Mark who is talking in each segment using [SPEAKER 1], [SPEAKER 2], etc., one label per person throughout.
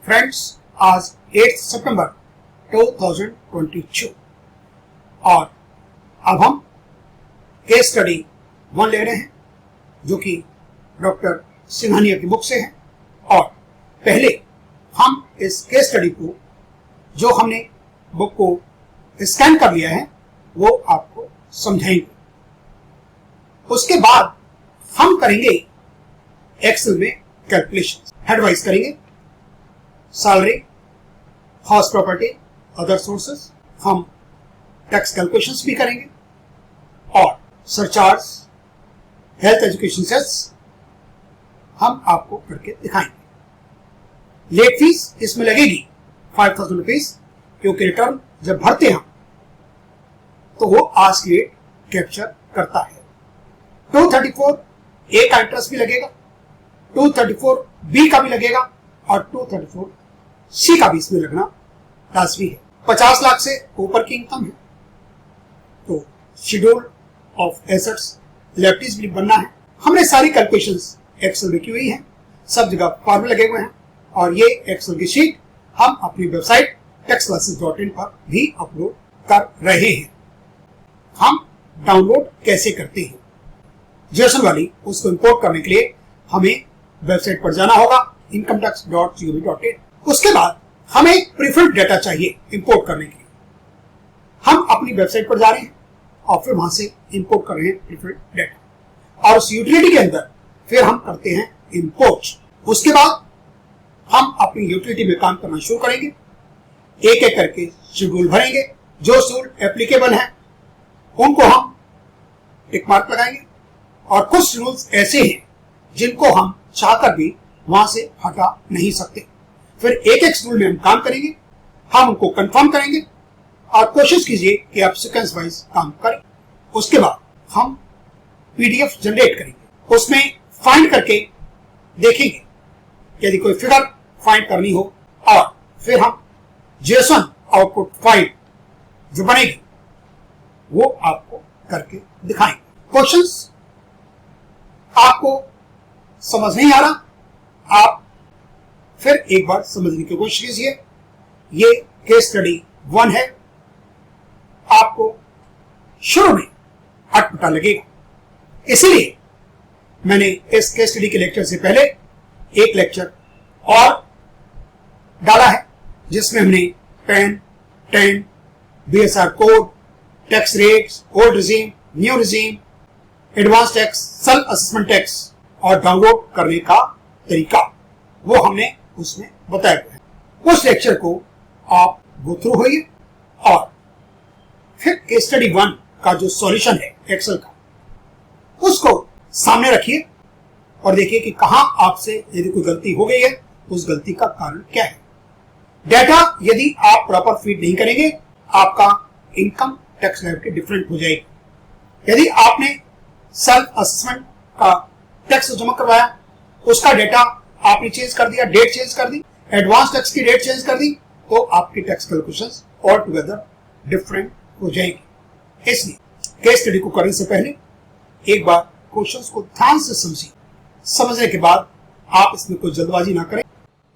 [SPEAKER 1] Friends, आज 8 सितंबर 2022 और अब हम केस स्टडी 1 ले रहे हैं जो कि डॉक्टर सिंघानिया की बुक से है। और पहले हम इस केस स्टडी को जो हमने बुक को स्कैन कर लिया है वो आपको समझाएंगे। उसके बाद हम करेंगे एक्सेल में कैलकुलेशन, हेडवाइज करेंगे, salary, house property, other sources, हम टैक्स कैलकुलेशंस भी करेंगे और सरचार्ज, हेल्थ एजुकेशन सेस हम आपको करके दिखाएंगे। लेट फीस इसमें लगेगी 5000 रुपीज, क्योंकि रिटर्न जब भरते हैं तो वो आज की डेट कैप्चर करता है। 234 ए का इंटरेस्ट भी लगेगा, 234 बी का भी लगेगा और 234 सी का भी इसमें लगना लाजमी है। 50 लाख से ऊपर की इनकम है तो शेड्यूल ऑफ एसेट्स लायबिलिटीज भी बनना है। हमने सारी कैलकुलेशंस एक्सेल में की हुई है, सब जगह फॉर्मूले लगे हुए हैं और ये एक्सेल की शीट हम अपनी वेबसाइट taxclasses.in पर भी अपलोड कर रहे हैं। हम डाउनलोड कैसे करते हैं जेसन वाली, उसको इंपोर्ट करने के लिए हमें वेबसाइट पर जाना होगा incometax.gov.in। उसके बाद हमें प्रीफर्ड डेटा चाहिए इंपोर्ट करने के लिए। हम अपनी वेबसाइट पर जा रहे हैं और फिर वहां से इंपोर्ट कर रहे हैं प्रीफर्ड डेटा और उस यूटिलिटी के अंदर फिर हम करते हैं इंपोर्ट। उसके बाद हम अपनी यूटिलिटी में काम करना शुरू करेंगे, एक एक करके शेड्यूल भरेंगे। जो शेड्यूल एप्लीकेबल हैं उनको हम टिक मार्क लगाएंगे और कुछ शेड्यूल्स ऐसे हैं जिनको हम चाहकर भी वहां से हटा नहीं सकते। फिर एक एक शेड्यूल में हम काम करेंगे, हम उनको कंफर्म करेंगे और कोशिश कीजिए कि आप सीक्वेंस वाइज काम करें। उसके बाद हम पीडीएफ जनरेट करेंगे, उसमें फाइंड करके देखेंगे यदि कोई फिगर फाइंड करनी हो और फिर हम जेसन आउटपुट फाइल जो बनेगी वो आपको करके दिखाएंगे। क्वेश्चंस आपको समझ नहीं आ रहा, आप फिर एक बार समझने की कोशिश कीजिए। ये केस स्टडी 1 है, आपको शुरू में अटपटा लगेगा, इसीलिए मैंने इस केस स्टडी के लेक्चर से पहले एक लेक्चर और डाला है जिसमें हमने pan, 10, BSR code, tax rates, old regime, new regime, advance tax, self assessment tax और डाउनलोड करने का तरीका वो हमने उसमें बताया है। उस लेक्चर को आप गो थ्रू होइए और फिर केस स्टडी 1 का जो सॉल्यूशन है एक्सेल का उसको सामने रखिए और देखिए कि कहां आपसे यदि कोई गलती हो गई है तो उस गलती का कारण क्या है। डेटा यदि आप प्रॉपर फीड नहीं करेंगे आपका इनकम टैक्स लायबिलिटी डिफरेंट हो जाएगी। यदि आपने सेल्फ असेसमेंट का टैक्स जमा करवाया, उसका डेटा आपने चेंज कर दिया, डेट चेंज कर दी, एडवांस टैक्स की डेट चेंज कर दी, तो आपकी tax calculations all together different हो जाएगी। इसलिए केस स्टडी को करने से पहले एक बार क्वेश्चंस को ध्यान से समझिए, समझने के बाद आप इसमें कोई जल्दबाजी ना करें।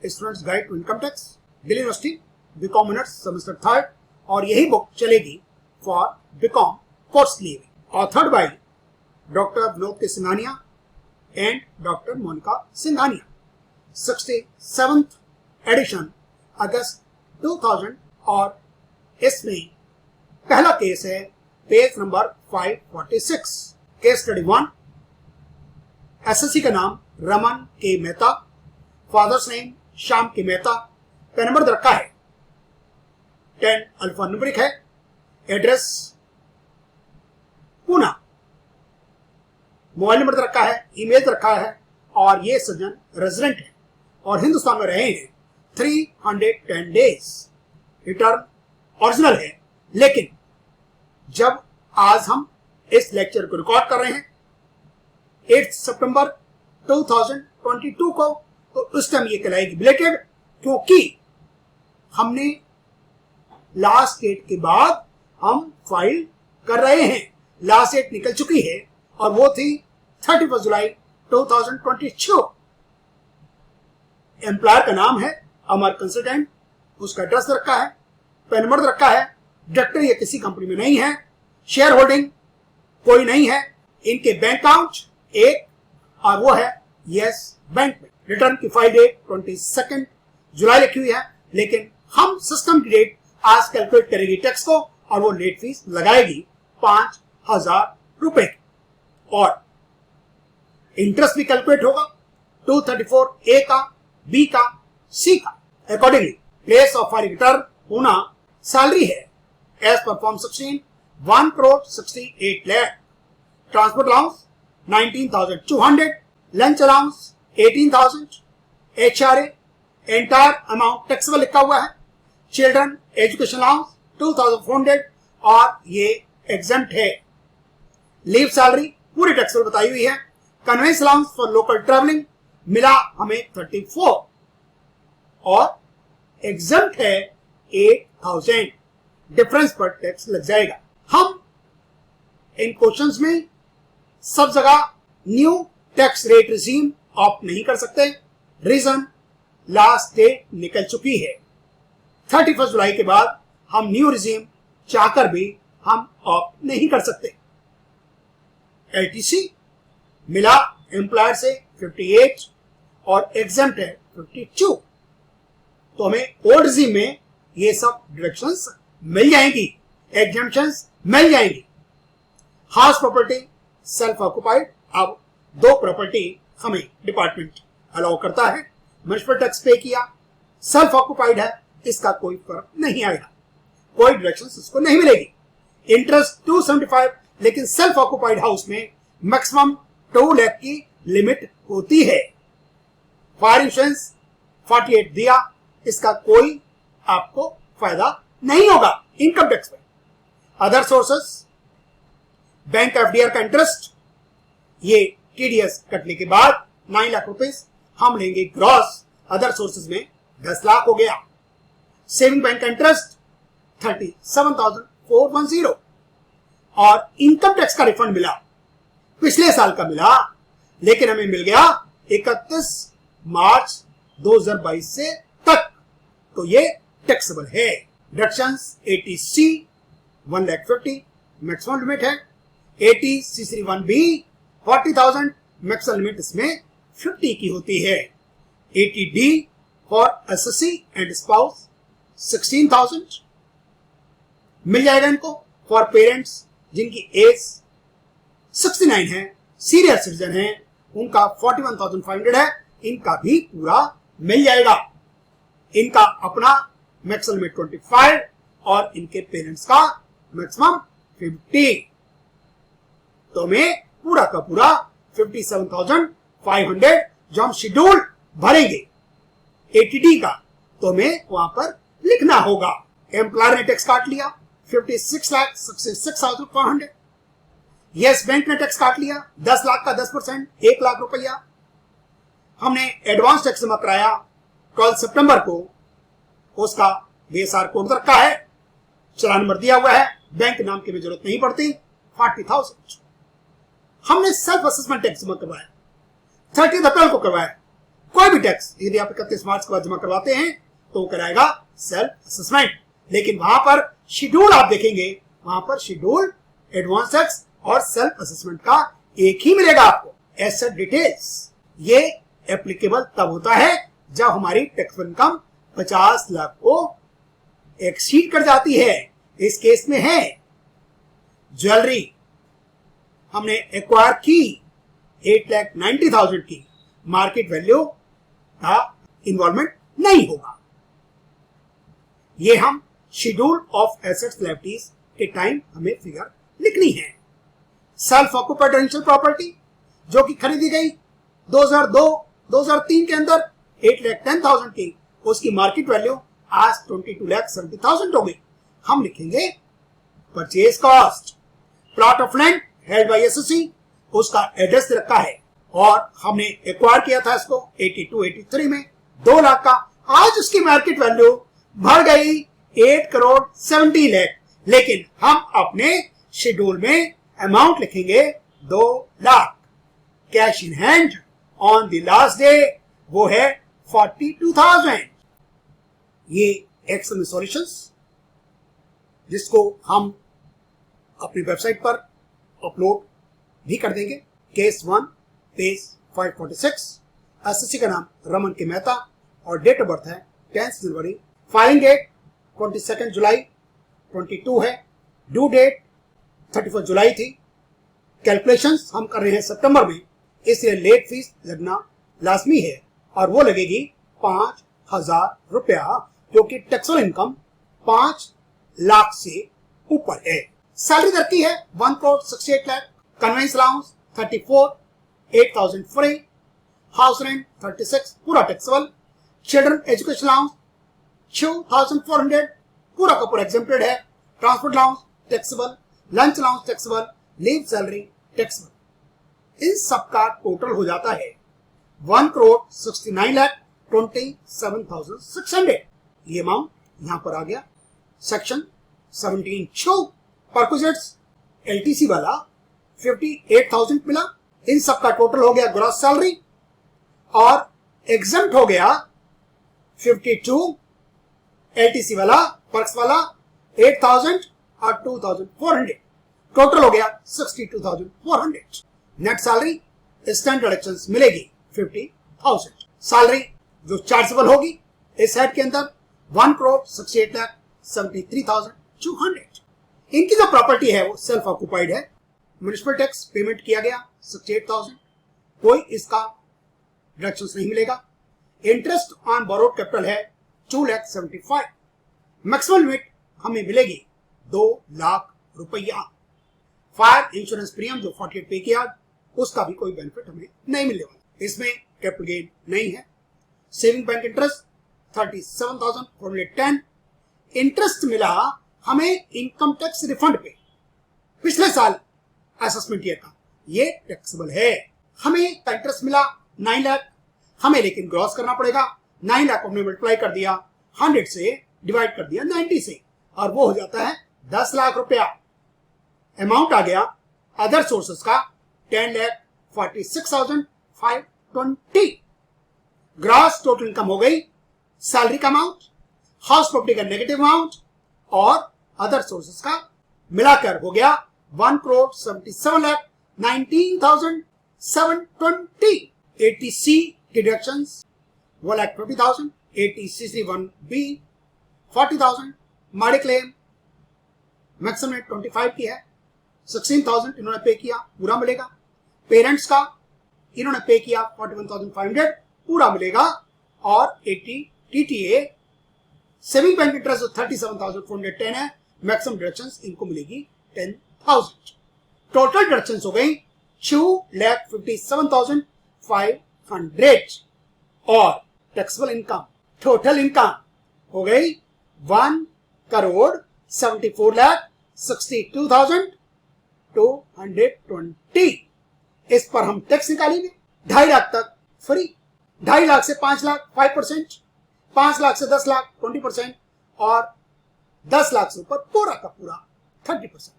[SPEAKER 1] Students guide to income tax, Delhi university, BCom honours semester 3, और यही बुक चलेगी फॉर बीकॉम कोर्स लिए, authored by doctor Vinod K Singhania and doctor Monika Singhania, 67th edition, August 2000। और इसमें पहला केस है page number 546, case study 1। SSC का नाम Raman K Mehta, fathers name Shyam K Mehta, pan number रखा है 10 अल्फा न्यूमेरिक है, एड्रेस पूना, मोबाइल नंबर रखा है, ईमेल रखा है और ये सज्जन रेजिडेंट है और हिंदुस्तान में रहे हैं 310 डेज। रिटर्न ओरिजिनल है, लेकिन जब आज हम इस लेक्चर को रिकॉर्ड कर रहे हैं 8 सितंबर 2022 को, तो उस टाइम ये कहलाएगी बिलेटेड, क्योंकि हमने लास्ट डेट के बाद हम फाइल कर रहे हैं। लास्ट डेट निकल चुकी है और वो थी 31 जुलाई 2022। एम्प्लॉयर का नाम है अमर कंसल्टेंट, उसका एड्रेस रखा है, पैन नंबर रखा है, डायरेक्टर ये किसी कंपनी में नहीं है, शेयर होल्डिंग कोई नहीं है, इनके बैंक अकाउंट एक और वो है यस बैंक में। रिटर्न की फाइल डेट 22 जुलाई लिखी हुई है, लेकिन हम सिस्टम की डेट आज कैलकुलेट करेगी टैक्स को और वो लेट फीस लगाएगी 5,000 रुपए की, और इंटरेस्ट भी कैलकुलेट होगा 234 ए का, बी का, सी का। Accordingly place of filing return होना सैलरी है एज पर form 16 1,68 lakh, transport allowance 19,200, lunch allowance 18,000, HRA entire amount taxable लिखा हुआ है, चिल्ड्रन एजुकेशन अलाउंस 2,400 और ये एग्जम्प्ट है। लीव सैलरी पूरी टैक्सेबल बताई हुई है। Convince allowance for local travelling मिला हमें 34 और एग्जम्प्ट है 8,000, डिफरेंस पर टैक्स लग जाएगा। हम इन क्वेश्चंस में सब जगह new tax rate regime opt नहीं कर सकते, रीजन लास्ट डेट निकल चुकी है। 31 जुलाई के बाद हम न्यू रिजीम चाहकर भी हम ऑप्ट नहीं कर सकते। एलटीसी मिला एम्प्लॉयर से 58 और एग्जम्प्ट है 52, तो हमें ओल्ड रिजीम में ये सब डिडक्शंस मिल जाएंगी, एग्जम्पशंस मिल जाएंगी। हाउस प्रॉपर्टी सेल्फ ऑक्युपाइड, अब 2 प्रॉपर्टी हमें डिपार्टमेंट अलाउ करता है, म्युनिसिपल टैक्स पे किया, सेल्फ ऑक्युपाइड है, इसका कोई फर्क नहीं आएगा, कोई डिडक्शंस इसको नहीं मिलेगी। इंटरेस्ट 275, लेकिन सेल्फ ऑक्युपाइड हाउस में मैक्सिमम 2 लाख की लिमिट होती है। फायर इंश्योरेंस 48 दिया, इसका कोई आपको फायदा नहीं होगा इनकम टैक्स में। अदर सोर्सेस, बैंक एफडीआर का इंटरेस्ट, ये टीडीएस कटने के बाद 9 लाख रुपए हम लेंगे ग्रॉस, अदर सोर्सेज में 10 लाख हो गया। सेविंग बैंक का इंटरेस्ट 37,410 और इनकम टैक्स का रिफंड मिला, पिछले साल का मिला, लेकिन हमें मिल गया 31 मार्च 2022 से तक, तो ये टैक्सेबल है। डिडक्शंस 80C 1,50,000 मैक्सिमम लिमिट है, 80C31B 40,000 मैक्सिमम लिमिट इसमें 50 की होती है, 80D for SSC and spouse 16,000 मिल जाएगा इनको। फॉर पेरेंट्स जिनकी एज 69 है, सीनियर सिटीजन है, उनका 41,500 है, इनका भी पूरा मिल जाएगा। इनका अपना मैक्सिमम लिमिट 25 और इनके पेरेंट्स का मैक्सिमम 50, तो हमें पूरा का पूरा 57,500 जो हम शेड्यूल भरेंगे 80D का, तो हमें वहां पर लिखना होगा। एम्प्लॉयर ने टैक्स काट लिया 56,66,500, यस बैंक ने टैक्स काट लिया 10 लाख का 10%, 1 लाख रुपया। हमने एडवांस टैक्स जमा कराया 12 सितंबर को, उसका बीएसआर कोड रखा है, चलान नंबर दिया हुआ है, बैंक नाम की भी जरूरत नहीं पड़ती, 40,000। हमने सेल्फ असेसमेंट टैक्स जमा करवाया 30 अप्रैल को करवाया। कोई भी टैक्स यदि आप 31 मार्च के बाद जमा करवाते हैं तो वो कराएगा सेल्फ असेसमेंट, लेकिन वहां पर शेड्यूल आप देखेंगे, वहां पर शेड्यूल एडवांस टैक्स और सेल्फ असेसमेंट का एक ही मिलेगा आपको। एसेट डिटेल्स ये एप्लीकेबल तब होता है जब हमारी टैक्स इनकम 50 लाख को एक्सीड कर जाती है। इस केस में है ज्वेलरी हमने एक्वायर की 8,90,000 की, मार्केट वैल्यू का इन्वॉल्वमेंट नहीं होगा। ये हम शेड्यूल ऑफ एसेट्स लायबिलिटीज के टाइम हमें फिगर लिखनी है। सेल्फ ऑक्युपाइड रेजिडेंशियल प्रॉपर्टी जो कि खरीदी गई 2002-2003 के अंदर 8,10,000 की, उसकी मार्केट वैल्यू आज 22,70,000 हो गई। हम लिखेंगे purchase cost. Plot of land held by SSC, उसका एड्रेस रखा है और हमने एक्वायर किया था इसको 82-83 में 2 लाख का, आज उसकी मार्केट वैल्यू बढ़ गई 8,70 लाख, लेकिन हम अपने शेड्यूल में अमाउंट लिखेंगे 2 lakh. Cash in hand on the last day वो है 42,000। ये एक्सेल में सॉल्यूशंस जिसको हम अपनी वेबसाइट पर अपलोड भी कर देंगे। Case 1 page 546। एसएससी का नाम रमन के मेहता और डेट ऑफ बर्थ है 10 जनवरी। फाइलिंग डेट 22 जुलाई 22 है। ड्यू डेट 31 जुलाई थी। कैलकुलेशंस हम कर रहे हैं सितंबर में, इसलिए लेट फीस लगना लाजमी है और वो लगेगी 5,000 रुपया, जो कि टैक्सेबल इनकम 5 लाख से ऊपर है। सैलरी दर की है 1,68 lakh. Convince allowance 34, 8,000 free. House rent 36 पूरा टैक्सेबल। चिल्ड्रन एजुकेशन अलाउंस 2,400 पूरा का पूरा एग्जेम्प्टेड है। Transport allowance taxable, lunch allowance taxable, leave salary taxable. इन सबका टोटल हो जाता है 1,69,27,600। ये अमाउंट यहां पर आ गया। सेक्शन 17(2) परक्विजिट्स एलटीसी वाला 58,000 मिला। इन सबका टोटल हो गया ग्रॉस सैलरी और एग्जम्प्ट हो गया 52, एलटीसी वाला पर्क्स वाला 8,000 और 2,400, टोटल हो गया 62,400। नेट सैलरी स्टैंडर्ड एक्शंस मिलेगी 50,000। सैलरी जो चार्जेबल होगी इस हेड के अंदर 1,68,73,200। इनकी जो प्रॉपर्टी है वो सेल्फ ऑक्युपाइड है। म्युनिसिपल टैक्स पेमेंट किया गया 68,000, कोई इसका डिडक्शंस नहीं मिलेगा। इंटरेस्ट ऑन बोरोड कैपिटल है 2,75,000। मैक्सिमम लिमिट हमें मिलेगी 2 लाख रुपया। फायर इंश्योरेंस प्रीमियम जो 48 पे किया उसका भी कोई बेनिफिट हमें नहीं मिलने वाला। इसमें कैपिटल गेन नहीं है। Saving bank interest 37,410। इंटरेस्ट मिला हमें इनकम टैक्स रिफंड पे पिछले साल असेसमेंट ईयर का, ये टैक्सेबल है। हमें इंटरेस्ट मिला 9 लाख, हमें लेकिन ग्रॉस करना पड़ेगा। 9 लाख को हमने मल्टीप्लाई कर दिया 100 से, डिवाइड कर दिया 90 से, और वो हो जाता है 10 लाख रुपया। अमाउंट आ गया अदर सोर्सेस का 10,46,520। ग्रॉस टोटल इनकम हो गई सैलरी का अमाउंट, हाउस प्रॉपर्टी का नेगेटिव अमाउंट और अदर सोर्सेस का मिलाकर हो गया 1,77,19,720। ATC डिडक्शंस 1,50,000, ATCC 1B 40,000, माड़ी क्लेम मैक्सिमम 25 की है, 16,000 इन्होंने पे किया, पूरा मिलेगा। पेरेंट्स का इन्होंने पे किया 41,500, पूरा मिलेगा। और 80 TTA सेविंग बैंक इंटरेस्ट 37,410 है, मैक्सिमम डिडक्शंस इनको मिलेगी 10,000। टोटल डिडक्शंस हो गई 2,57,500 और टैक्सेबल इनकम टोटल इनकम हो गई 1,74,62,220। इस पर हम टैक्स निकालेंगे। 2.5 लाख तक फ्री, 2.5 लाख से 5 लाख 5%, 5 लाख से 10 लाख 20% और 10 लाख से ऊपर पूरा का पूरा 30%।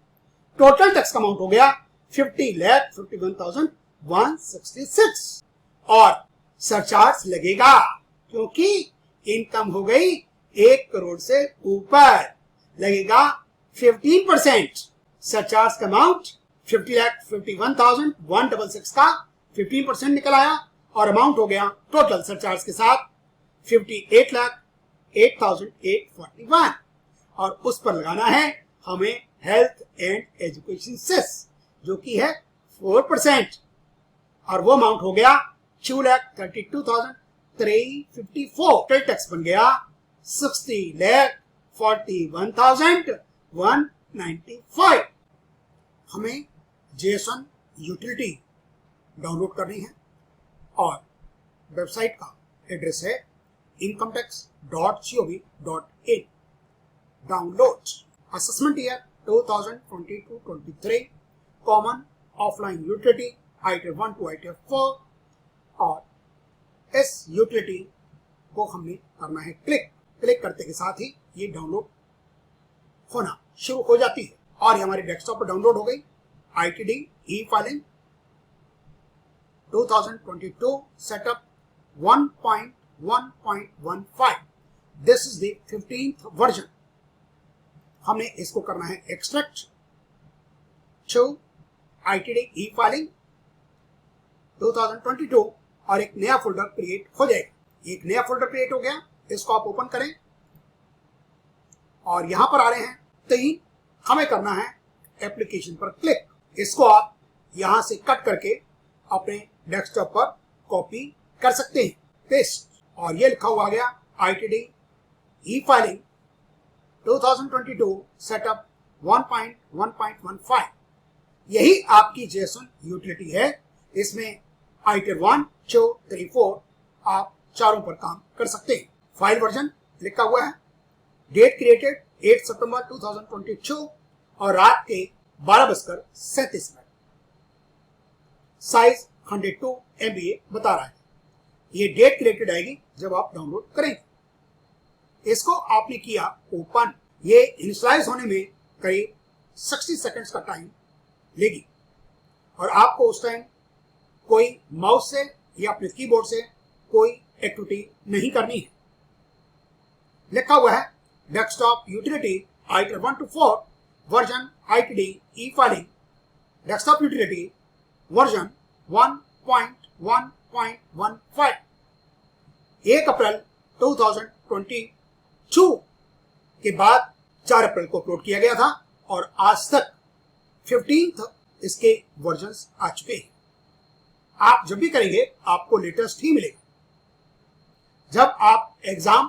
[SPEAKER 1] टोटल टैक्स का अमाउंट हो गया 50,51,166 और सरचार्ज लगेगा क्योंकि इनकम हो गई 1 करोड़ से ऊपर, लगेगा 15%। सरचार्ज का अमाउंट 50,51,166 का 15% निकल आया और अमाउंट हो गया टोटल सरचार्ज के साथ 58,08,841 और उस पर लगाना है हमें हेल्थ एंड एजुकेशन सेस जो कि है 4% और वो अमाउंट हो गया 2,32,354। टोटल टैक्स बन गया 60,41,195। हमें JSON यूटिलिटी डाउनलोड करनी है और वेबसाइट का एड्रेस है incometax.gov.in। Download assessment year 2022-23 common offline utility ITF 1 to ITF 4 और इस यूटिलिटी को हमने करना है क्लिक करते के साथ ही ये डाउनलोड होना शुरू हो जाती है और ये हमारे डेस्कटॉप पर डाउनलोड हो गई। ITD e filing 2022 setup 1.1.15 this is the 15th version. हमने इसको करना है extract to ITD e filing 2022 और एक नया फोल्डर क्रिएट हो जाएगा। एक नया फोल्डर क्रिएट हो गया, इसको आप ओपन करें और यहां पर आ रहे हैं 3, हमें करना है एप्लीकेशन पर क्लिक। इसको आप यहां से कट करके अपने डेस्कटॉप पर कॉपी कर सकते हैं, पेस्ट, और ये लिखा हुआ आ गया ITD ई फाइलिंग 2022 सेटअप 1.1.15। यही आपकी JSON यूटिलिटी है। इसमें ITIL 1, 2, 3, 4 आप चारों पर काम कर सकते हैं। फाइल वर्जन लिखा हुआ है, डेट क्रिएटेड 8 सितंबर 2022 और रात के 12:37। साइज 102 MB बता रहा है। ये डेट क्रिएटेड आएगी जब आप डाउनलोड करेंगे। इसको आपने किया ओपन। ये इनिशियलाइज होने में करीब 60 सेकंड्स का टाइम लेगी और आपको उस टाइम कोई माउस से या अपने कीबोर्ड से कोई एक्टिविटी नहीं करनी है। लिखा हुआ है desktop utility ITIL 1 to 4 version ITD e filing desktop utility version 1.1.15। 1 अप्रैल 2022 के बाद 4 अप्रैल को अपलोड किया गया था और आज तक 15th इसके वर्जन्स आ चुके हैं। आप जब भी करेंगे आपको लेटेस्ट ही मिलेगा। जब आप एग्जाम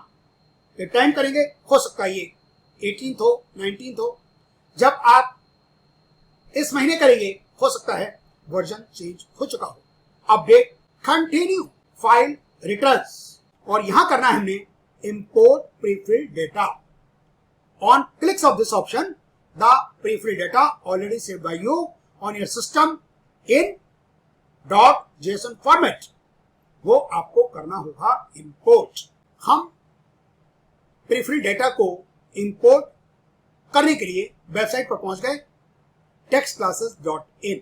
[SPEAKER 1] के टाइम करेंगे हो सकता है ये 18th हो, 19th हो। जब आप इस महीने करेंगे हो सकता है वर्जन चेंज हो चुका हो। अपडेट कंटिन्यू फाइल रिटर्न्स और यहां करना है हमने import prefilled data. On clicks of this option the prefilled data already saved by you on your system in .json format, वो आपको करना होगा इंपोर्ट। हम प्रीफिल्ड डेटा को इंपोर्ट करने के लिए वेबसाइट पर पहुंच गए textclasses.in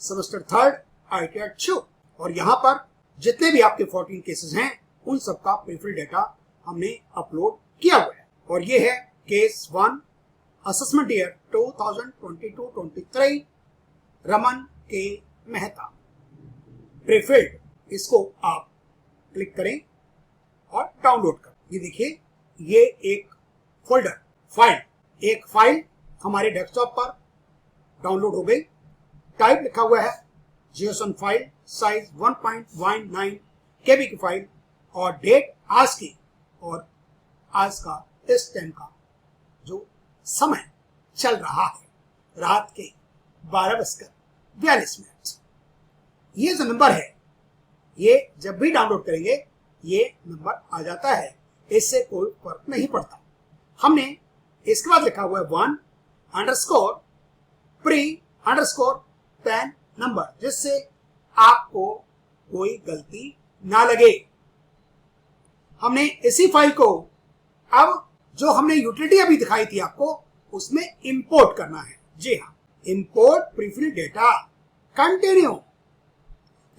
[SPEAKER 1] सेमेस्टर 3rd ITIL 2 और यहां पर जितने भी आपके 14 केसेस हैं उन सबका प्रीफिल्ड डेटा हमने अपलोड किया हुआ है। और ये है case 1 assessment year 2022-23 Raman K Mehta prefilled. इसको आप क्लिक करें और डाउनलोड करें। ये देखिए ये एक फोल्डर एक फाइल हमारे डेस्कटॉप पर डाउनलोड हो गई। टाइप लिखा हुआ है JSON फाइल, साइज 1.19 KB की फाइल और डेट आज की और आज का इस टाइम का जो समय चल रहा है रात के 12:42। ये जो नंबर है ये जब भी डाउनलोड करेंगे ये नंबर आ जाता है, इससे कोई फर्क नहीं पड़ता। हमने इसके बाद लिखा हुआ है 1_pre_PAN नंबर, जिससे आपको कोई गलती ना लगे। हमने इसी फाइल को अब जो हमने यूटिलिटी अभी दिखाई थी आपको उसमें इंपोर्ट करना है। जी हाँ, इंपोर्ट प्रीफिल्ड डेटा कंटिन्यू।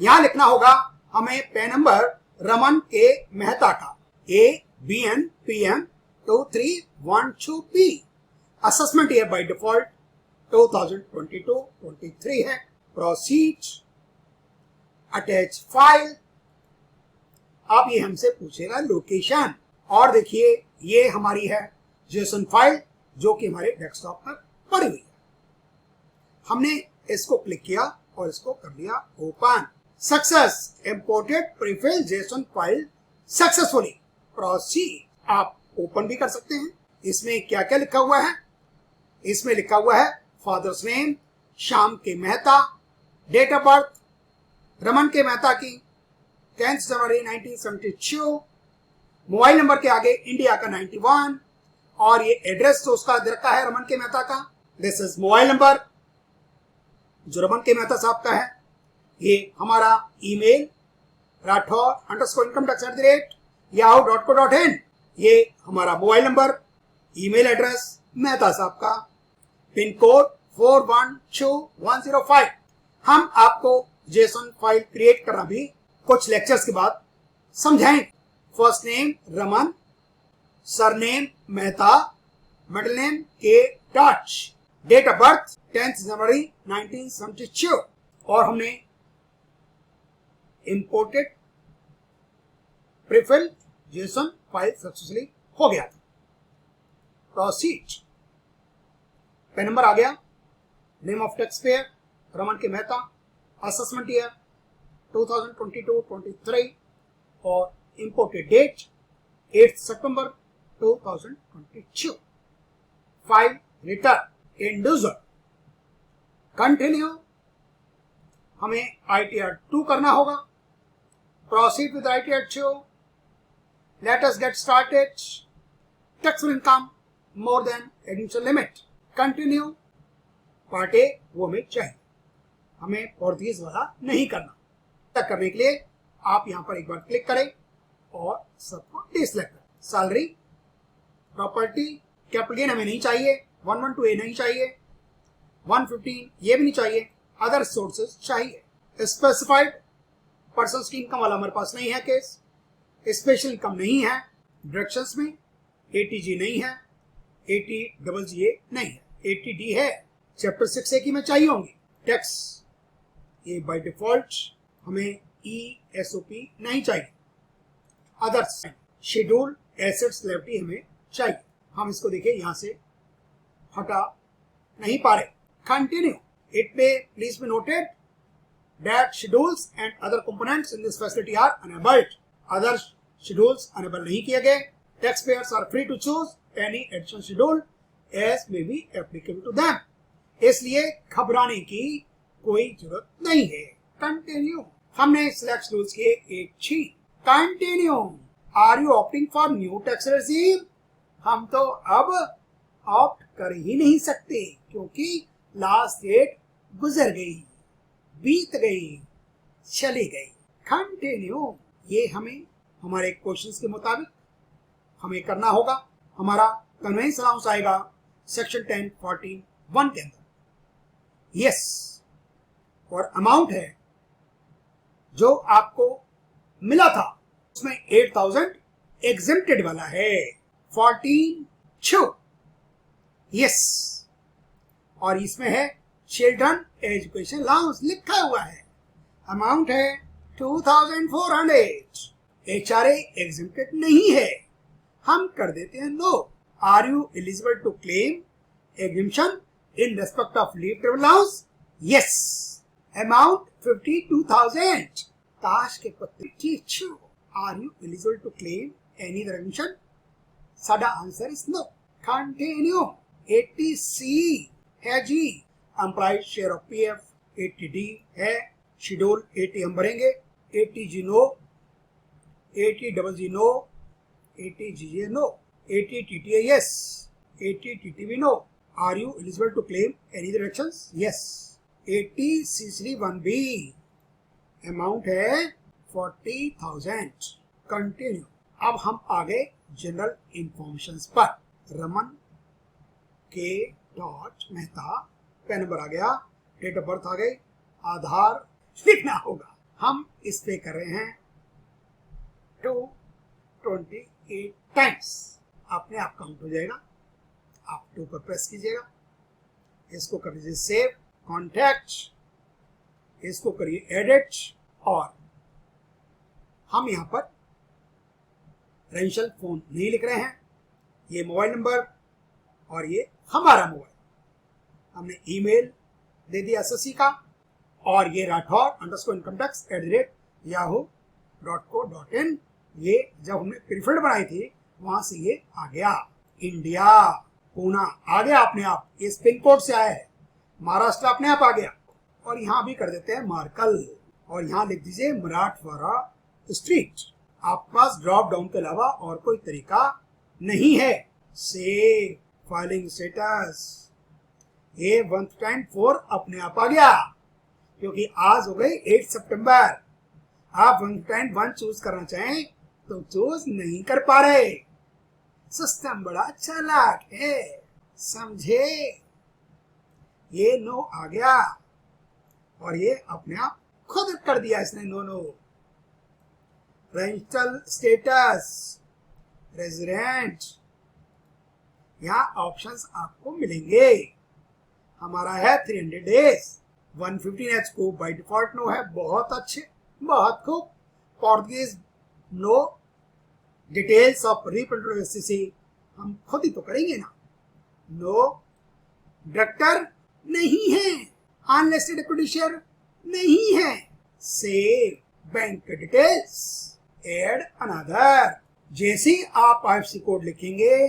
[SPEAKER 1] यहां लिखना होगा हमें pan number Raman K Mehta का ABNPM 2312P। Assessment year by default 2022-23 है। Proceed, attach file. अब ये हमसे पूछेगा लोकेशन और देखिए ये हमारी है JSON फाइल जो कि हमारे डेस्कटॉप पर पड़ी हुई है। हमने इसको क्लिक किया और इसको कर लिया open. Success, imported prefilled JSON file successfully. Proceed. आप ओपन भी कर सकते हैं। इसमें क्या क्या लिखा हुआ है? इसमें लिखा हुआ है fathers name Shyam K Mehta, date of birth Raman K Mehta की 10 जनवरी 1972, मोबाइल नंबर के आगे इंडिया का 91 और ये एड्रेस जो उसका दे रखा है रमन के मेहता का, दिस इज मोबाइल नंबर जो रमन के मेहता साहब का है। ये हमारा ईमेल rathore_incometax@yahoo.co.in, ये हमारा mobile number, email address Mehta साहब का, पिन कोड 412105। हम आपको JSON फाइल क्रिएट करना भी कुछ लेक्चर्स के बाद समझाएंगे। First name Raman, surname Mehta, middle name के डॉट, डेट ऑफ बर्थ 10 जनवरी 1972 और हमने imported prefill JSON file successfully हो गया था। प्रोसीड। पेन नंबर आ गया, name of tax payer Raman K Mehta, assessment year 2022-23 और इंपोर्टेड डेट 8 सितंबर 2022। File return individual. कंटिन्यू, हमें ITR 2 करना होगा। Proceed with ITR 2। Let us get started. Taxable income more than additional limit. Continue. Part A वो हमें चाहिए, हमें Portuguese वाला नहीं करना। तक करने के लिए आप यहां पर एक बार क्लिक करें और सबको डिसलेक्ट करें। सैलरी, प्रॉपर्टी, कैपिटल गेन हमें नहीं चाहिए, 112A नहीं चाहिए, 115 ये भी नहीं चाहिए, अदर सोर्सेज चाहिए। स्पेसिफाइड पर्सन की इनकम वाला हमारे पास नहीं है केस, स्पेशल इनकम नहीं है, डायरेक्शंस में ATG नहीं है, ATGA नहीं है, ATD है, चैप्टर 6A की में चाहिए होंगी। टैक्स ये बाय डिफॉल्ट हमें ESOP नहीं चाहिए, अदर्स शेड्यूल एसेट्स लायबिलिटी हमें चाहिए। हम इसको देखिए यहां से हटा नहीं पा रहे। Continue. It may please be noted that schedules and other components in this facility are enabled. Other schedules enable नहीं किए गए। Tax payers are free to choose any additional schedule as may be applicable to them. इसलिए घबराने की कोई जरूरत नहीं है। कंटिन्यू। हमने सिलेक्ट शेड्यूल्स के एक छी। Continue. Are you opting for new tax regime? हम तो अब ऑप्ट कर ही नहीं सकते क्योंकि लास्ट डेट गुजर गई, बीत गई, चली गई। कंटिन्यू। ये हमें हमारे क्वेश्चंस के मुताबिक हमें करना होगा। हमारा कन्वेंस अलाउंस आएगा सेक्शन 10(14)(1) के अंदर। यस। और अमाउंट है जो आपको मिला था उसमें 8000 एग्जेम्प्टेड वाला है, 14(2). यस। और इसमें है चिल्ड्रन एजुकेशन अलाउंस लिखा हुआ है, अमाउंट है 2400। HRA एग्जेम्प्टेड नहीं है, हम कर देते हैं no. Are you eligible to claim exemption in respect of leave travel allowance? Yes. Amount 52,000। ताश के पत्ते ठीक। Are you eligible to claim any other exemption? साडा answer is no. Continue. 80C है जी, employee share of PF। 80D है, schedule 80 हम भरेंगे। 80G no, 80GG no, 80GA no, 80TTA yes, 80TTB no. Are you eligible to claim any directions? Yes. 80C3(1)B amount है 40,000। Continue. अब हम आ गए general information पर। रमन के डॉट मेहता, पैन नंबर आ गया, डेट ऑफ बर्थ आ गई, आधार लिखना होगा। हम इस पे कर रहे हैं 228 टाइम्स। अपने आप काउंट हो जाएगा। आप 2 पर प्रेस कीजिएगा, इसको कर लीजिए सेव, कॉन्टैक्ट, इसको करिए एडिट, और हम यहां पर रेंशल फोन नहीं लिख रहे हैं, ये मोबाइल नंबर और ये हमारा मोबाइल। हमने ईमेल दे दिया SSC का, और ये rathore_incometexx@yahoo.co.in। ये जब हमने प्रीफिल्ड बनाई थी वहां से ये आ गया। इंडिया पूना आ गया अपने आप, इस पिन कोड से आया है। महाराष्ट्र अपने आप आ गया। और यहां भी कर देते हैं मार्कल, और यहां लिख दीजिए मराठवाड़ा स्ट्रीट। आपके पास ड्रॉप डाउन के अलावा और कोई तरीका नहीं है। सेव फाइलिंग स्टेटस, ये 1.4 अपने आप आ गया क्योंकि आज हो गई 8 सितंबर। आप 1.1 चूज करना चाहें तो चूज नहीं कर पा रहे। सिस्टम बड़ा चालाक है, समझे? ये नो आ गया और ये अपने आप खुद कर दिया इसने। नो। रेंटल स्टेटस, रेजिडेंट, यहाँ ऑप्शंस आपको मिलेंगे। हमारा है 300 डेज। 115H को बाय डिफॉल्ट नो है। बहुत अच्छे, बहुत खूब। Portuguese no, details of representative हम खुद ही तो करेंगे ना। नो, डायरेक्टर नहीं है, अनलिस्टेड इक्विटी शेयर नहीं है। Save bank details, add another. जैसे आप IFSC कोड लिखेंगे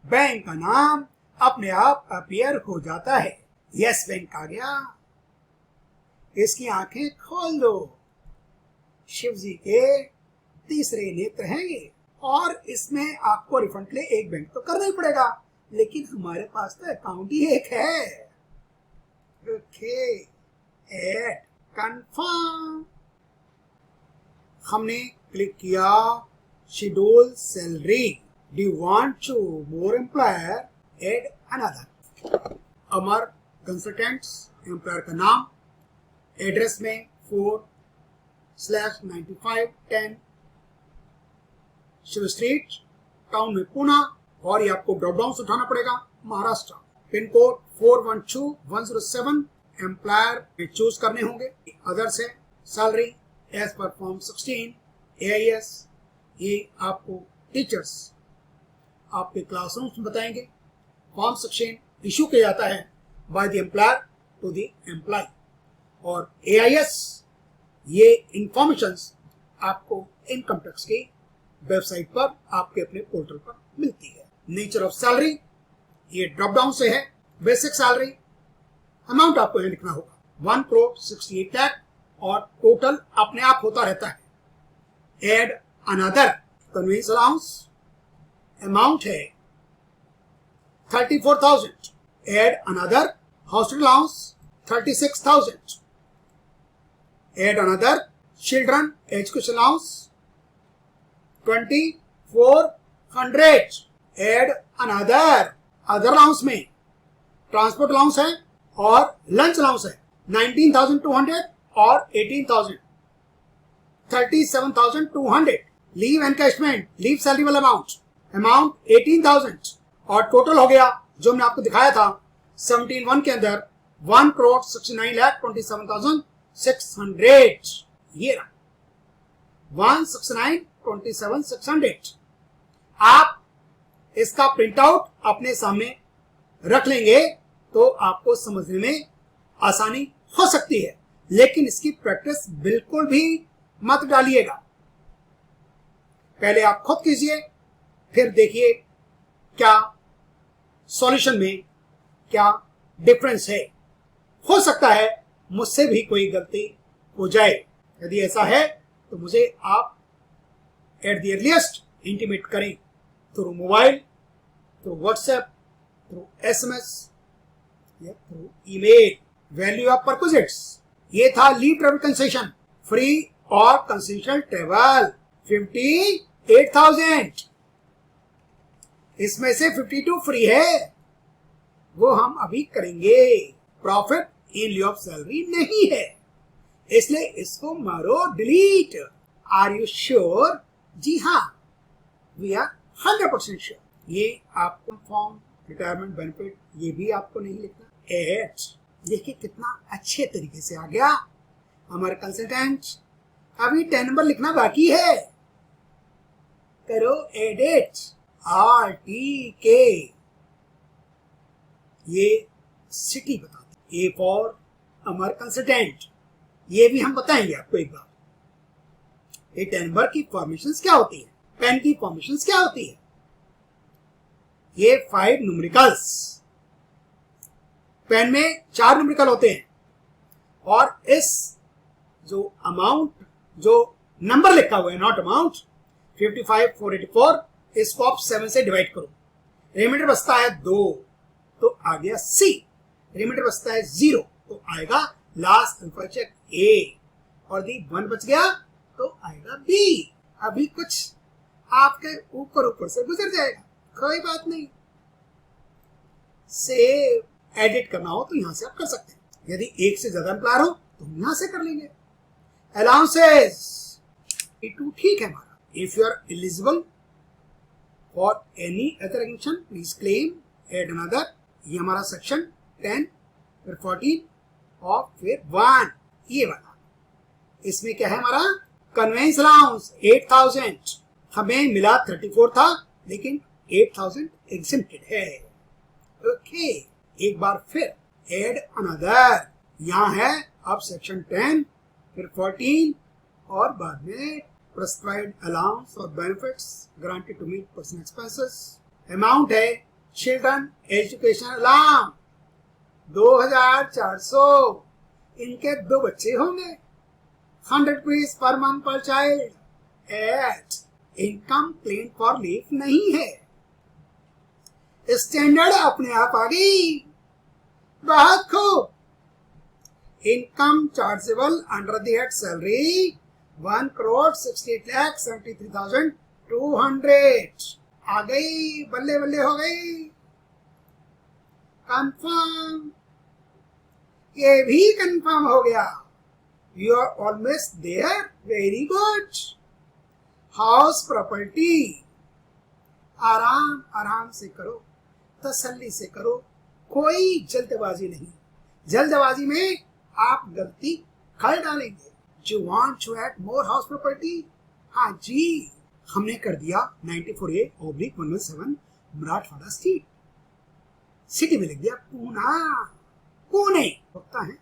[SPEAKER 1] बैंक का नाम अपने आप अपीयर हो जाता है। यस बैंक आ गया। इसकी आंखें खोल दो। शिव जी के तीसरे नेत्र हैं ये, और इसमें आपको रिफंड के लिए एक बैंक तो करना ही पड़ेगा, लेकिन हमारे पास तो अकाउंट ही एक है। Okay, add confirm. हमने क्लिक किया schedule salary. Do you want to more employer, add another. Amar consultants, employer का नाम, एड्रेस में 4/9510 शिव स्ट्रीट, टाउन में पुणे, और ये आपको ड्रॉप डाउन से उठाना पड़ेगा महाराष्ट्र। पिन कोड 412107 एम्प्लॉयर में चूज करने होंगे। अदर्स है सैलरी एज पर फॉर्म 16 AIS, ये आपको टीचर्स आपके क्लासरूम्स में बताएंगे। फॉर्म 16 इशू किया जाता है by the employer to the employee, और AIS ये इंफॉर्मेशंस आपको इनकम टैक्स की वेबसाइट पर आपके अपने पोर्टल पर मिलती है। नेचर ऑफ सैलरी ये ड्रॉप डाउन से है। बेसिक सैलरी अमाउंट आपको यहां लिखना होगा 1,68 लाख, और टोटल अपने आप होता रहता है। Add another, conveyance allowance amount है 34,000। Add another, hostel allowance 36,000। Add another, children education allowance 2,400। Add another, other allowance में ट्रांसपोर्ट अलाउंस है और लंच अलाउंस है 19,200 और 18,000, 37,200। लीव एनकैशमेंट, लीव सैलरी वाला अमाउंट 18,000, और टोटल हो गया जो मैंने आपको दिखाया था 17(1) के अंदर 1,69,27,600। ये रहा 1,69,27,600। आप इसका प्रिंट आउट अपने सामने रख लेंगे तो आपको समझने में आसानी हो सकती है, लेकिन इसकी प्रैक्टिस बिल्कुल भी मत डालिएगा। पहले आप खुद कीजिए, फिर देखिए क्या सॉल्यूशन में क्या डिफरेंस है। हो सकता है मुझसे भी कोई गलती हो जाए। यदि ऐसा है तो मुझे आप एट द अर्लीस्ट इंटीमेट करें, through mobile, through WhatsApp, through SMS या through email. Value of perquisites, ये था लीव ट्रेवल कंसेशन, फ्री और कंसेशनल ट्रेवल 58,000। इसमें से 52 फ्री है, वो हम अभी करेंगे। प्रॉफिट इन लिeu ऑफ सैलरी नहीं है, इसलिए इसको मारो डिलीट। Are you sure? जी हाँ, वी आर 100% श्योर। ये आपको फॉर्म रिटायरमेंट बेनिफिट ये भी आपको नहीं लिखना। एट, देखिए कितना अच्छे तरीके से आ गया। हमारे कंसल्टेंट अभी 10 नंबर लिखना बाकी है। करो एडिट। RTK, ये सिटी बताते। ए फॉर अमर कंसल्टेंट, ये भी हम बताएंगे आपको एक बार। ये 10 नंबर की फॉर्मेशंस क्या होती है, पेन की फॉर्मेशंस क्या होती है। ये 5 न्यूमेरिकल्स, पेन में 4 न्यूमेरिकल होते हैं, और इस जो अमाउंट, जो नंबर लिखा हुआ है, नॉट अमाउंट, 55,484, इसको आप 7 से डिवाइड करो। रिमाइंडर बचता है 2, तो आ गया C। रिमाइंडर बचता है 0, तो आएगा लास्ट अल्फा चेक A, और दी 1 बच गया तो आएगा B। अभी कुछ आपके ऊपर से गुजर जाएगा, कोई बात नहीं। सेव, एडिट करना हो तो यहां से आप कर सकते हैं। यदि एक से ज्यादा एम्प्लॉयर हो तो हम यहां से कर लेंगे। अलाउंसेस 2 ठीक है हमारा। If you are eligible for any other action please claim add another. ये हमारा सेक्शन 10 फिर 14 और फिर 1 ये वाला। इसमें क्या है हमारा कन्वेंस अलाउंस 8000 हमें मिला 34 था लेकिन 8000 एग्जेम्प्टेड है। ओके एक बार फिर एड अनदर यहाँ है अब सेक्शन 10 फिर 14 और बाद में प्रेस्क्राइब्ड अलाउंस और benefits granted to meet personal expenses. Amount है चिल्ड्रन एजुकेशन अलाउंस 2400। इनके 2 बच्चे होंगे 100 rupees per month per child. At income claim for leave नहीं है। स्टैंडर्ड अपने आप आ गई, बहुत खूब। Income chargeable under the head salary 1,68,73,200 आ गई, बल्ले बल्ले हो गई। कंफर्म, ये भी कंफर्म हो गया। You are almost there, very good. House property आराम आराम से करो, तसल्ली से करो, कोई जल्दबाजी नहीं। जल्दबाजी में आप गलती कर डालेंगे। You want to add more house property? हाँ जी, हमने कर दिया 94A/117 मराठवाड़ा स्ट्रीट। सिटी में लिख दिया पूना, पुणे होता है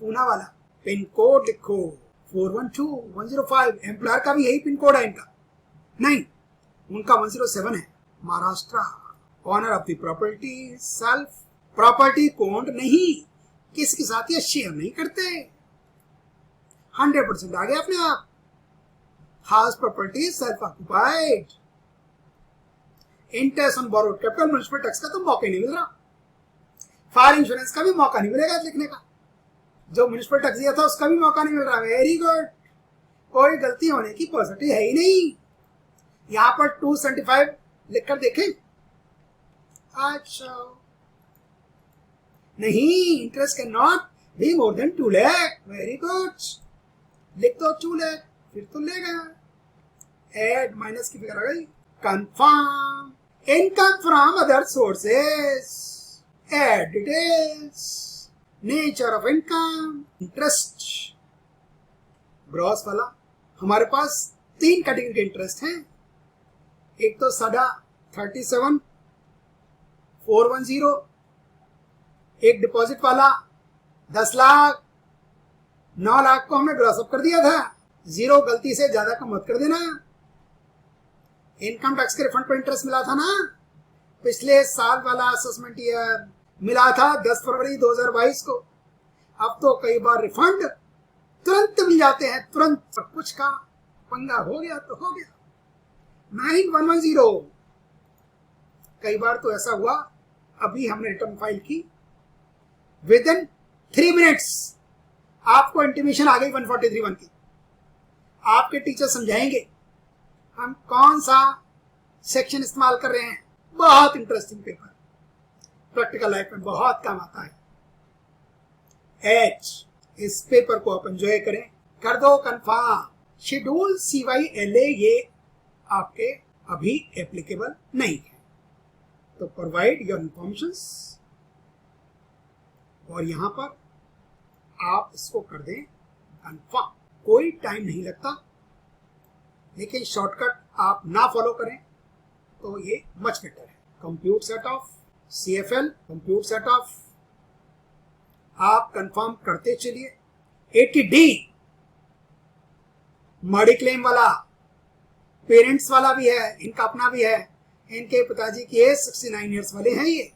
[SPEAKER 1] पूना वाला। पिन कोड लिखो 412105। एम्प्लॉयर का भी यही पिन कोड है इनका, नहीं उनका 107 है Maharashtra. Owner of the property self, property को ओन्ड नहीं, किसके साथ ये शेयर नहीं करते। 100% आ गया अपने आप। House property self occupied. Interest on borrowed capital, municipal tax का तो मौका ही नहीं मिल रहा। फायर इंश्योरेंस का भी मौका नहीं मिलेगा लिखने का, जो म्युनिसिपल टैक्स दिया था उसका भी मौका नहीं मिल रहा। वेरी गुड, कोई गलती होने की पॉसिबिलिटी है ही नहीं। यहाँ पर 275 लिखकर देखें। अच्छा नहीं, interest can not be more than 2 lakh. Very good, लिख दो 2 लाख, फिर तो लेगा। एड माइनस की फिगर आ गई। Confirm, income from other sources. Add details, nature of income, interest. Gross वाला हमारे पास 3 कैटेगरी के इंटरेस्ट हैं। एक तो सादा 37,410, एक डिपॉजिट वाला 10 लाख। 9 लाख को हमने ग्रॉस अप कर दिया था, 0 गलती से ज्यादा कम मत कर देना। इनकम टैक्स के रिफंड पर इंटरेस्ट मिला था ना, पिछले साल वाला असेसमेंट ईयर मिला था 10 फरवरी 2022 को। अब तो कई बार रिफंड तुरंत मिल जाते हैं, तुरंत। कुछ का पंगा हो गया तो हो गया। 9110, कई बार तो ऐसा हुआ, अभी हमने रिटर्न फाइल की, विद इन 3 मिनट्स आपको इंटीमेशन आ गई 143(1) की। आपके टीचर समझाएंगे हम कौन सा सेक्शन इस्तेमाल कर रहे हैं। बहुत इंटरेस्टिंग पेपर, प्रैक्टिकल लाइफ में बहुत काम आता है। एच, इस पेपर को आप एंजॉय करें, कर दो कंफर्म। शेड्यूल CYLA ये आपके अभी एप्लीकेबल नहीं है, तो प्रोवाइड योर इंफॉर्मेशंस, और यहां पर आप इसको कर दें कंफर्म। कोई टाइम नहीं लगता, लेकिन शॉर्टकट आप ना फॉलो करें तो ये मच बेटर है। Compute set of CFL, compute set of आप कंफर्म करते चलिए। 80D मर्डी क्लेम वाला, पेरेंट्स वाला भी है, इनका अपना भी है। इनके पिताजी की एज 69 ईयर्स वाले हैं। ये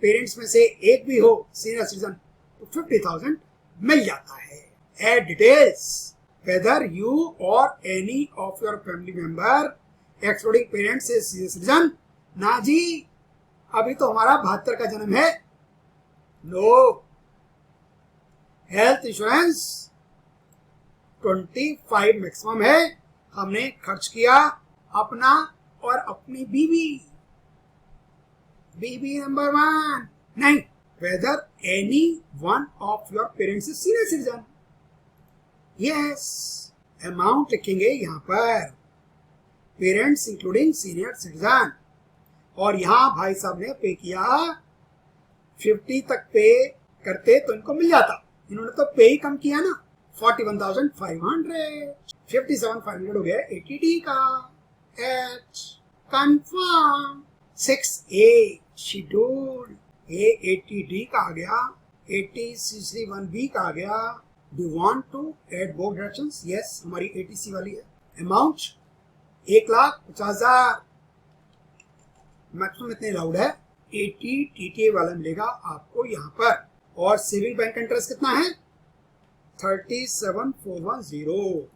[SPEAKER 1] पेरेंट्स में से एक भी हो सीनियर सिटीजन तो 50,000 मिल जाता है। एड डिटेल्स, वेदर यू और any of your family member excluding parents is senior citizen. ना जी, अभी तो हमारा 72 का जन्म है। नो। हेल्थ इंश्योरेंस 25 मैक्सिमम है। हमने खर्च किया अपना और अपनी बीवी नंबर 1 नहीं। Whether any one of your parents is senior citizen. Yes, amount लिखेंगे यहां पर पेरेंट्स इंक्लूडिंग सीनियर सिटीजन। और यहां भाई साहब ने पे किया 50 तक पे करते तो इनको मिल जाता, इन्होंने तो पे ही कम किया ना, 41,500। 57,500 हो गया 80D का। H confirm. 6A शेड्यूल, ए 80D का आ गया, 80C31B का आ गया। Do want to add both directions? Yes, हमारी 80C वाली है। अमाउंट 1,50,000, मैक्सिमम इतने अलाउड है। 80 TTA वाला मिलेगा आपको यहाँ पर। और सेविंग बैंक का इंटरेस्ट कितना है? 37,410।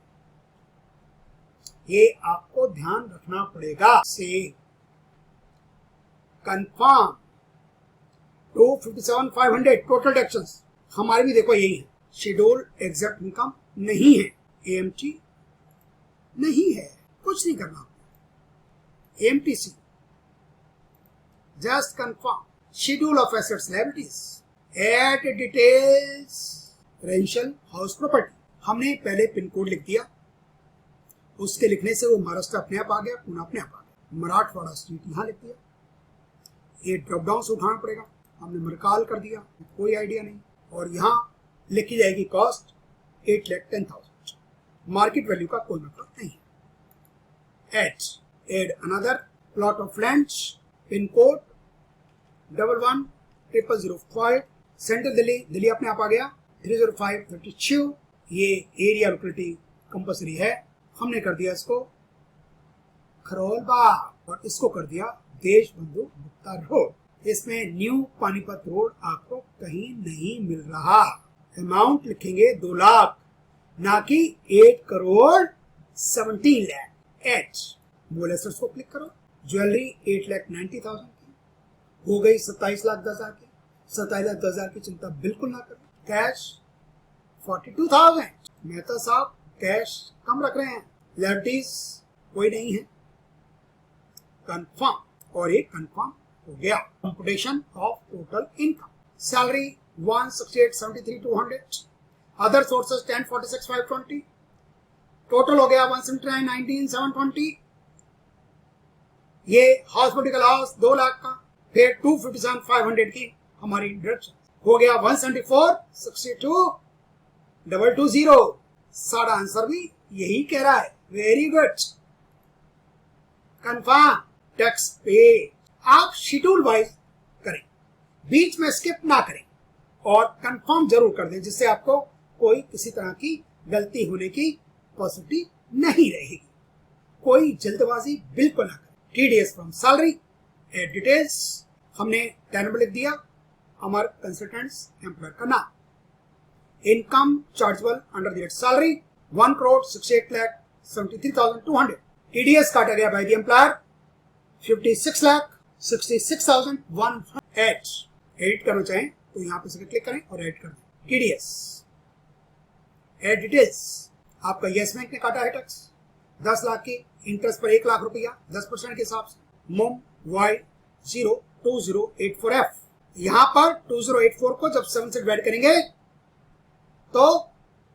[SPEAKER 1] ये आपको ध्यान रखना पड़ेगा। से कंफर्म 257,500 टोटल डिडक्शंस। हमारे भी देखो यही है। शेड्यूल एग्जैक्ट इनकम नहीं है, AMT नहीं है, कुछ नहीं करना। AMTC just confirm schedule of assets liabilities, add details, residential house property. हमने पहले पिन कोड लिख दिया, उसके लिखने से वो महाराष्ट्र अपने आप आ गया, पुणे अपने आप आ गया। मराठवाड़ा स्ट्रीट यहाँ लिख दिया। ये ड्रॉप डाउन से उठाना पड़ेगा, हमने मरकाल कर दिया, कोई आइडिया नहीं। और यहाँ लिखी जाएगी कॉस्ट 8,10,000, मार्केट वैल्यू का कोई मतलब नहीं है। Add another plot of land, pin code 110005, central Delhi, Delhi अपने आप आ गया, 30532। ये एरिया लोकेलिटी कंपल्सरी है, हमने कर दिया इसको खरोल बाग और इसको कर दिया देश बंधु गुप्ता रोड। इसमें न्यू पानीपत रोड आपको कहीं नहीं मिल रहा। अमाउंट लिखेंगे 2 लाख, ना कि 8,17 लाख। एच बोले सर को क्लिक करो। ज्वेलरी 8,90,000 की हो गई 27,10,000 की। 27,10,000 की चिंता बिल्कुल ना करो। कैश 42,000। मेहता साहब कैश कम रख रहे हैं, लाइबिलिटीज कोई नहीं है। कंफर्म, और ये कंफर्म हो गया। Computation of total income, salary 168,73,200, other sources 10,46,520, total हो गया 179,19,720। ये हॉस्पिटल हाउस 2 लाख का, फिर 257,500 की हमारी डिडक्शन हो गया 174,62,220। सारा आंसर भी यही कह रहा है। Very good. कंफर्म टैक्स पे। आप शेड्यूल वाइज करें, बीच में स्किप ना करें और कंफर्म जरूर कर दें, जिससे आपको कोई किसी तरह की गलती होने की पॉसिबिलिटी नहीं रहेगी। कोई जल्दबाजी बिल्कुल ना करें। TDS from salary, add details, हमने 10 नंबर लिख दिया, अमर कंसल्टेंट्स एम्प्लॉयर का नाम। Income chargeable under the salary 1,68,73,200। TDS काटा गया बाय द एम्प्लॉयर 56,66,100। एडिट करना चाहें तो यहाँ पे से क्लिक करें और एडिट कर दें। TDS एड डिटेल्स, आपका यस बैंक ने काटा है टैक्स 10 लाख की, इंटरेस्ट पर 1 लाख रुपया 10% के हिसाब से। मोम Y02084F, यहां पर 2084 को जब 7 से डिवाइड करेंगे तो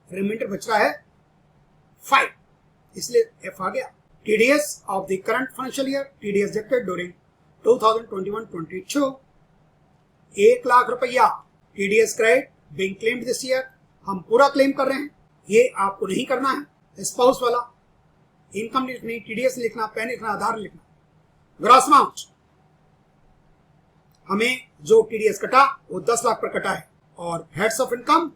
[SPEAKER 1] रिमाइंडर बच रहा है 5, इसलिए F आ गया। TDS of the current financial year, TDS deducted during 2021-22, 1 lakh रुपया TDS credit being claimed this year. हम पूरा क्लेम कर रहे हैं, ये आपको नहीं करना है। स्पाउस वाला इनकम लिखनी, TDS लिखना, पैन लिखना, आधार लिखना। ग्रॉस अमाउंट, हमें जो TDS कटा वो 10 लाख पर कटा है। और heads of income,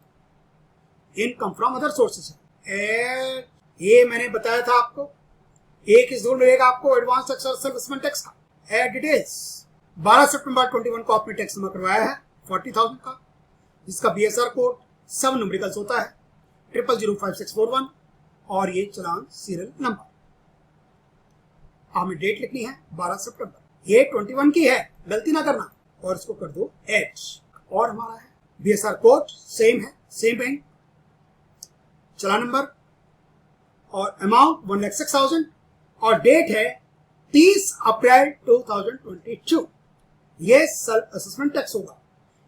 [SPEAKER 1] income from other sources है। ये मैंने बताया था आपको, एक इस मिलेगा आपको एडवांस टैक्स और सर्विसमेंट टैक्स का। एड डिटेल्स, 12 सितंबर 21 को आपने टैक्स जमा करवाया है 40,000 का, जिसका BSR कोड 7 न्यूमेरिकल्स होता है 0005641 और ये चलान सीरियल नंबर। हमें डेट लिखनी है 12 सितंबर, ये 21 की है, गलती ना करना। और इसको कर दो एड। और हमारा है BSR कोड सेम है, सेम बैंक, चलान नंबर और अमाउंट 1,06,000 और डेट है 30 अप्रैल 2022। ये सेल्फ असेसमेंट टैक्स होगा।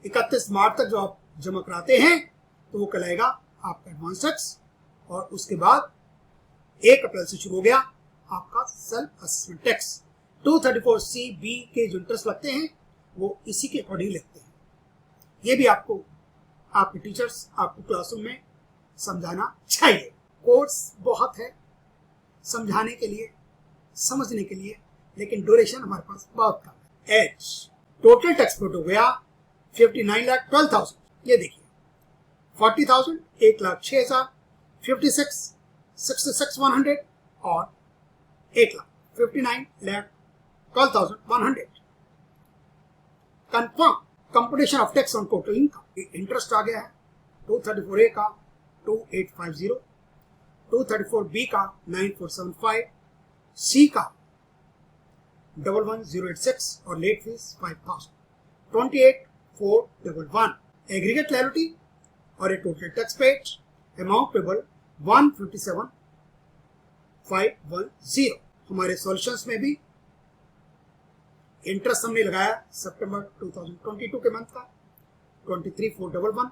[SPEAKER 1] 31 मार्च तक जो आप जमा कराते हैं तो वो कहलाएगा आपका एडवांस टैक्स। और उसके बाद 1 अप्रैल से शुरू हो गया आपका सेल्फ असेसमेंट टैक्स 234C(b) के जो इंटरेस्ट लगते हैं वो इसी के अकॉर्डिंग लगते हैं। ये भी आपको आपके टीचर्स आपको क्लासरूम में समझाना चाहिए। कोर्स बहुत है समझाने के लिए, समझने के लिए, लेकिन ड्यूरेशन हमारे पास बहुत कम है। एज टोटल टैक्स पेड हो गया 59,12,000। ये देखिए 40,000 1,06,000, 56 66,100 और 1,59,12,100। Confirm computation of tax on total income. Interest आ गया है 234A का 2850, 234B का 9475, C का 11,1086 और लेट फीस 5,000, 28,411। एग्रीगेट लायबिलिटी और a total tax paid amount payable 157,510। हमारे सॉल्यूशंस में भी इंटरेस्ट हमने लगाया सितंबर 2022 के मंथ का 23,411,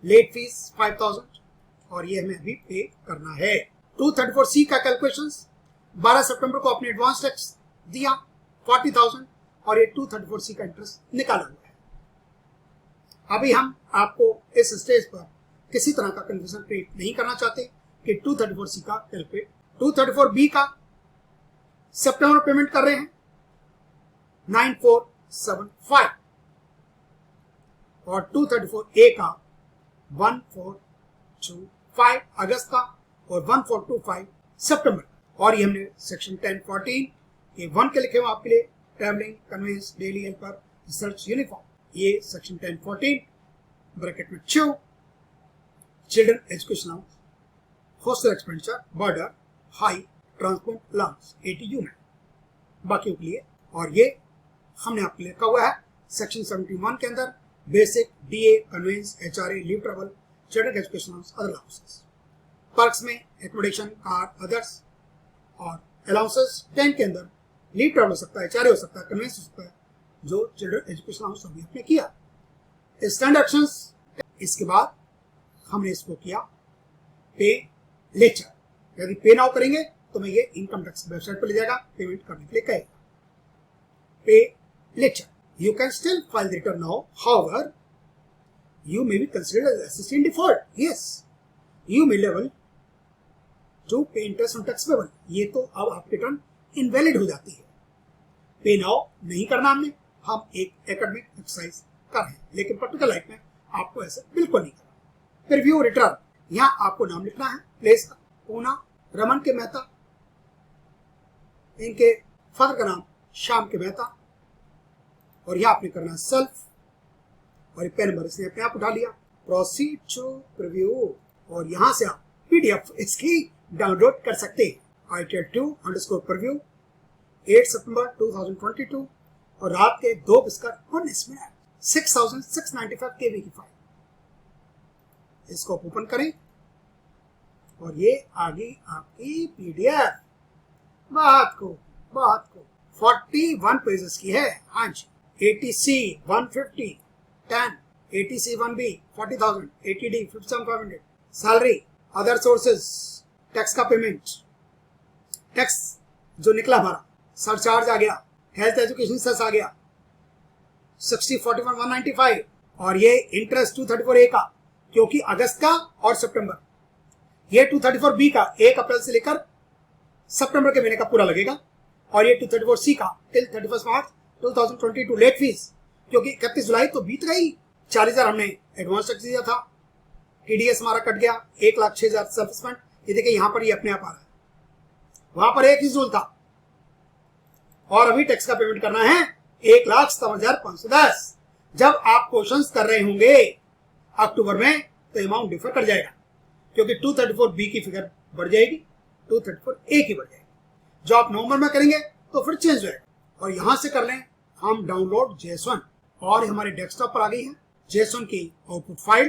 [SPEAKER 1] लेट फीस 5,000 और ये हमें अभी पे करना है। 234C का कैलकुलेशंस 12 सितंबर को अपने एडवांस टैक्स दिया 40,000 और ये 234C का इंटरेस्ट निकाला हुआ है। अभी हम आपको इस स्टेज पर किसी तरह का कंफ्यूजन क्रिएट नहीं करना चाहते कि 234C का कैलकुलेट। 234B का सितंबर पेमेंट कर रहे हैं 9475 और 234A का 1425 अगस्त का और 1425 सितंबर। और ये हमने सेक्शन 1014 के 1 के लिखे हुए आपके लिए travelling conveyance daily helper research uniform. ये सेक्शन 1014 ब्रैकेट में 2 children education allowance, hostel expenditure, border, high transport allowance ATU में बाकियों के लिए। और ये हमने आपके लिए लिखा हुआ है सेक्शन 71 के अंदर basic DA conveyance HRA leave travel children education allowance other allowances. Perks में एकोमोडेशन कार अदर्स और अलाउंसेस 10 के अंदर लीव ट्रेवल हो सकता है, HRA हो सकता है, कन्वेंस हो सकता है, जो चिल्ड्रन एजुकेशन अलाउंस अभी आपने किया। Standard actions. इसके बाद हमने इसको किया पे लेटर। यदि पे नाउ करेंगे तो मैं ये इनकम टैक्स वेबसाइट पर ले जाएगा, पेमेंट करने के लिए कहेगा। पे letter you can still file the return now, however you may be considered as assessed in default. Yes, you may liable to pay interest on tax payable. ये तो अब आपकी रिटर्न इनवैलिड हो जाती है। पे नाउ नहीं करना हमने, हम एक एकेडमिक एक्सरसाइज कर रहे हैं, लेकिन प्रैक्टिकल लाइफ में आपको ऐसा बिल्कुल नहीं करना। रिव्यू रिटर्न, यहाँ आपको नाम लिखना है प्लेस का, पूना रमन के मेहता, इनके फादर का नाम श्याम के मेहता, और यहाँ आपने करना है सेल्फ, और ये पेन नंबर इसने अपने आप उठा लिया। प्रोसीड टू प्रीव्यू, और यहाँ से आप PDF इसकी डाउनलोड कर सकते हैं। ITL2_preview 8 सितंबर 2022 और रात के 2:19 6695 KB की फाइल। इसको ओपन करें और ये आगे आपकी PDF बहुत को 41 पेजेस की है। हाँ जी, ATC 150 10, ATC 1B 40,000, ATD 57,500, salary, other sources, tax का पेमेंट, टैक्स जो निकला हमारा, सरचार्ज आ गया, हेल्थ एजुकेशन सेस आ गया 6041,195 और ये इंटरेस्ट 234A का, क्योंकि अगस्त का और सितंबर, ये 234B का 1 अप्रैल से लेकर सितंबर के महीने का पूरा लगेगा, और ये 234C का टिल 31 मार्च 2022 लेट फीस, क्योंकि 31 जुलाई तो बीत गई। 40,000 हमने एडवांस टैक्स दिया था, TDS हमारा कट गया, 1,06,000 सेल्फ स्पेंड। ये देखिए यहाँ पर ये अपने आप आ रहा है, वहां पर एक ही रूल था, और अभी टैक्स का पेमेंट करना है 1,57,510। जब आप क्वेश्चंस कर रहे होंगे अक्टूबर में तो अमाउंट डिफर कर जाएगा, क्योंकि 234B की फिगर बढ़ जाएगी, 234A की बढ़ जाएगी। जो आप नवंबर में करेंगे तो फिर चेंज होगा। और यहां से कर लें हम डाउनलोड JSON, और हमारे डेस्कटॉप पर आ गई है JSON की आउटपुट फाइल।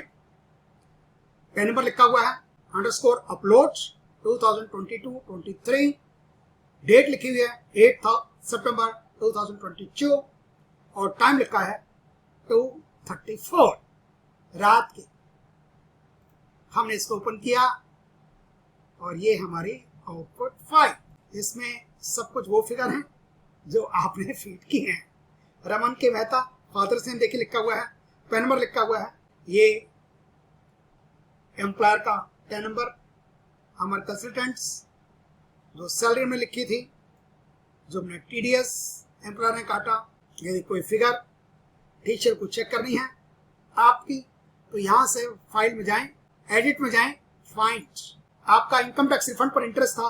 [SPEAKER 1] पेन नंबर लिखा हुआ है _upload 2022-23, डेट लिखी हुई है 8 सितंबर 2022 और टाइम लिखा है 2:34 रात के। हमने इसको ओपन किया और ये हमारी आउटपुट फाइल। इसमें सब कुछ वो फिगर हैं जो आपने फीड की हैं। Raman K Mehta father's name देखिए लिखा हुआ है, पैन नंबर लिखा हुआ है, ये एम्प्लॉयर का 10 नंबर, हमारे कंसल्टेंट्स जो सैलरी में लिखी थी, जो हमने टीडीएस एम्प्लॉयर ने काटा, यदि कोई फिगर टीचर को चेक करनी है आपकी तो यहां से फाइल में जाएं, एडिट में जाएं, फाइंड। आपका इनकम टैक्स रिफंड पर इंटरेस्ट था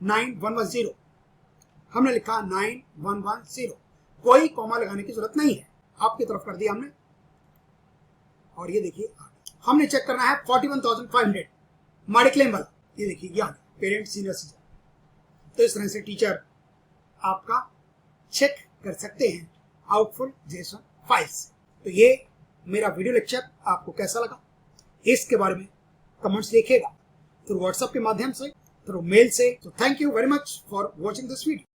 [SPEAKER 1] 9110, हमने लिखा 9110, कोई कॉमा लगाने की जरूरत नहीं है, आपकी तरफ कर दिया हमने। और ये देखिए हमने चेक करना है 41,500 मेडिक्लेम वाला, ये देखिए यहाँ पेरेंट सीनियर सिटीजन। तो इस तरह से टीचर आपका चेक कर सकते हैं आउटफुल जेसन फाइल्स। तो ये मेरा वीडियो लेक्चर आपको कैसा लगा इसके बारे में कमेंट्स लिखिएगा, थ्रू व्हाट्सएप के माध्यम से, थ्रू मेल से। तो thank you very much for watching this video.